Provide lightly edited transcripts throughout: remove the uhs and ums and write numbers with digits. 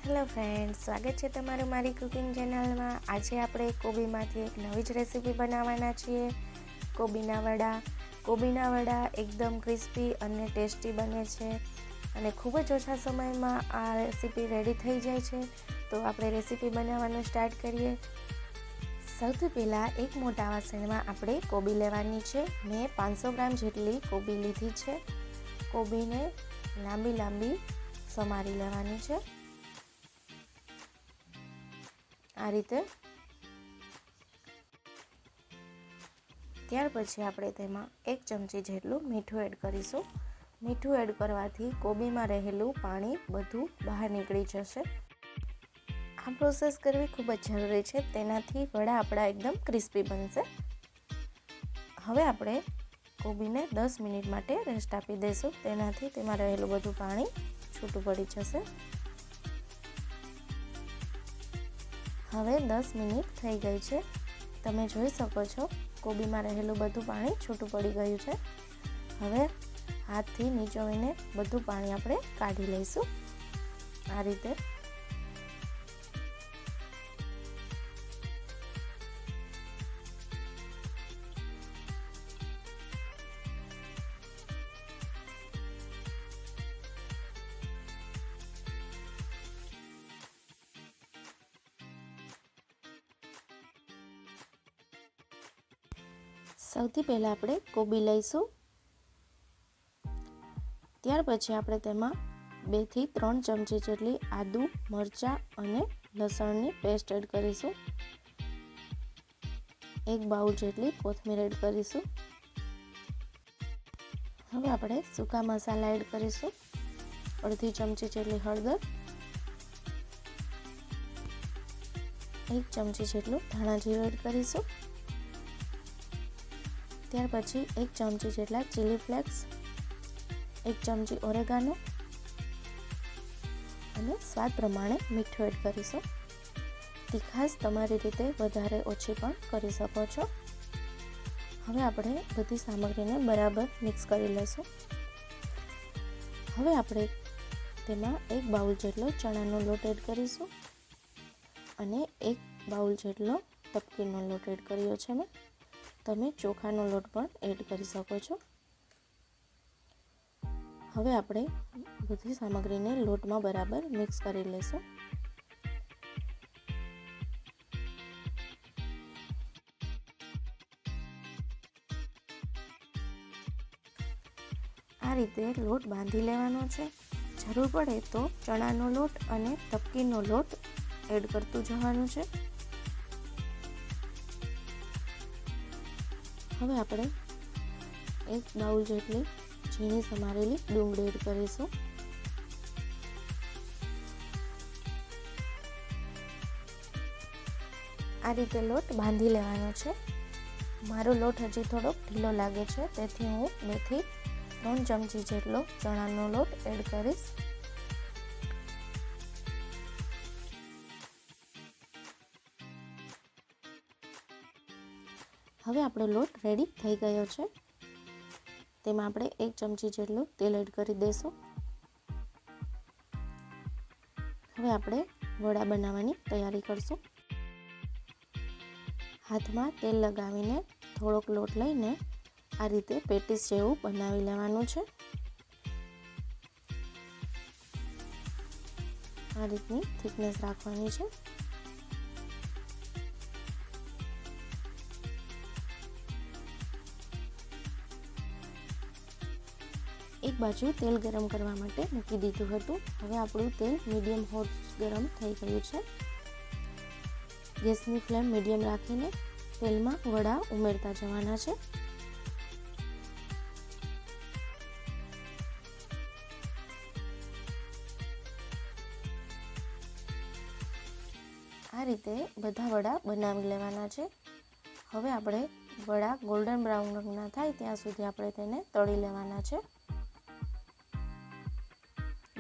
Hello friends, સ્વાગત છે તમારું મારી કુકિંગ ચેનલમાં। આજે આપણે કોબીમાંથી એક નવી જ રેસીપી બનાવવાના છીએ, કોબીના વડા। કોબીના વડા એકદમ ક્રિસ્પી અને ટેસ્ટી બને છે અને ખૂબ જ ઓછા સમયમાં આ રેસીપી રેડી થઈ જાય છે। તો આપણે રેસીપી બનાવવાનું સ્ટાર્ટ કરીએ। સૌથી પહેલાં એક મોટા વાસણમાં આપણે કોબી લેવાની છે। મેં 500 ગ્રામ જેટલી કોબી લીધી છે। કોબીને લાંબી લાંબી સમારી લેવાની છે આ રીતે। ત્યાર પછી આપણે તેમાં 1 ચમચી જેટલું મીઠું એડ કરીશું। મીઠું એડ કરવાથી કોબીમાં રહેલું પાણી બધું બહાર નીકળી જશે। આ પ્રોસેસ કરવી ખૂબ જ જરૂરી છે, તેનાથી વડા આપણા એકદમ ક્રિસ્પી બનશે। હવે આપણે કોબીને 10 મિનિટ માટે રેસ્ટ આપી દઈશું, તેનાથી તેમાં રહેલું બધું પાણી છૂટું પડી જશે। હવે 10 મિનિટ થઈ ગઈ છે, તમે જોઈ શકો છો કોબીમાં રહેલું બધું પાણી છૂટું પડી ગયું છે। હવે હાથથી નીચોવીને બધું પાણી આપણે કાઢી લઈશું આ રીતે। સૌથી પહેલાં આપણે કોબી લઈશું, ત્યાર પછી આપણે તેમાં 2 થી 3 ચમચી જેટલી આદુ, મરચાં અને લસણની પેસ્ટ એડ કરીશું। 1 બાઉલ જેટલી કોથમીર એડ કરીશું। હવે આપણે સૂકા મસાલા એડ કરીશું। અડધી ચમચી જેટલી હળદર, 1 ચમચી જેટલું ધાણા જીરું એડ કરીશું। ત્યાર પછી 1 ચમચી જેટલા ચીલી ફ્લેક્સ, 1 ચમચી ઓરેગાનો અને સ્વાદ પ્રમાણે મીઠું એડ કરીશું। તીખાશ તમારી રીતે વધારે ઓછી પણ કરી શકો છો। હવે આપણે બધી સામગ્રીને બરાબર મિક્સ કરી લઈશું। હવે આપણે તેમાં 1 બાઉલ જેટલો ચણાનો લોટ એડ કરીશું અને 1 બાઉલ જેટલો તપકીનો લોટ એડ કર્યો છે મેં। તમે ચોખાનો લોટ પણ એડ કરી શકો છો। હવે આપણે બધી સામગ્રીને લોટમાં બરાબર મિક્સ કરી લઈશું। આ રીતે લોટ બાંધી લેવાનો છે। જરૂર પડે તો ચણાનો લોટ અને તપકીનો લોટ એડ કરતું જવાનું છે। હવે આપણે 1 બાઉલ જેટલી ઝીણી સમારેલી ડુંગળી એડ કરીશું। આ રીતે લોટ બાંધી લેવાનો છે। મારો લોટ હજી થોડોક ઢીલો લાગે છે, તેથી હું 2 થી 3 ચમચી જેટલો ચણાનો લોટ એડ કરીશ। હવે આપણો લોટ રેડી થઈ ગયો છે, તેમાં આપણે 1 ચમચી જેટલું તેલ એડ કરી દઈશું। હવે આપણે વડા બનાવવાની તૈયારી કરશું। હાથમાં તેલ લગાવીને થોડોક લોટ લઈને આ રીતે પેટીસ જેવું બનાવી લેવાનું છે। આ રીતની થિકનેસ રાખવાની છે। એક બાજુ તેલ ગરમ કરવા માટે મૂકી દીધું હતું। હવે આપણું તેલ મીડિયમ હોટ ગરમ થઈ ગયું છે। ગેસની ફ્લેમ મીડિયમ રાખીને તેલમાં વડા ઉમેરતા જવાના છે। આ રીતે બધા વડા બનાવી લેવાના છે। હવે આપણે વડા ગોલ્ડન બ્રાઉન રંગના થાય ત્યાં સુધી આપણે તેને તળી લેવાના છે।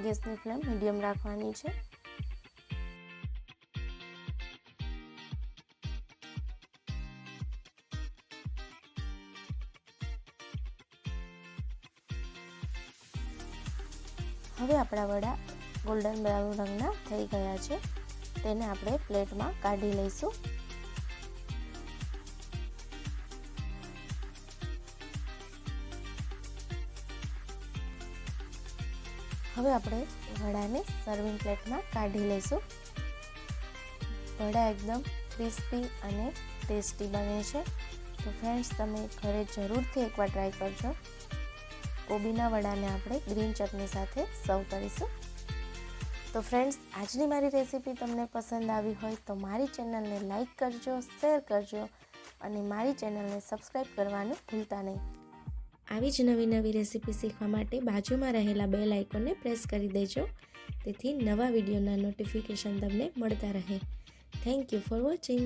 ગેસની ફ્લેમ મીડિયમ રાખવાની છે। હવે આપણા વડા ગોલ્ડન બ્રાઉન રંગના થઈ ગયા છે. તેને આપણે પ્લેટમાં કાઢી લઈશું. હવે આપણે વડાને સર્વિંગ પ્લેટમાં કાઢી લઈશું. વડા એકદમ ક્રિસ્પી અને ટેસ્ટી બને છે. તો ફ્રેન્ડ્સ, તમે ઘરે જરૂરથી એકવાર ટ્રાય કરજો. કોબીના વડાને આપણે ગ્રીન ચટણી સાથે સર્વ કરીશું. તો ફ્રેન્ડ્સ, આજની મારી રેસીપી તમને પસંદ આવી હોય તો મારી ચેનલને લાઈક કરજો, શેર કરજો અને મારી ચેનલને સબસ્ક્રાઈબ કરવાનું ભૂલતા નહીં. આવી જ નવી નવી રેસીપી શીખવા માટે બાજુમાં રહેલા બેલ આઇકોનને પ્રેસ કરી દેજો, તેથી નવા વિડીયોના નોટિફિકેશન તમને મળતા રહે. Thank you for watching.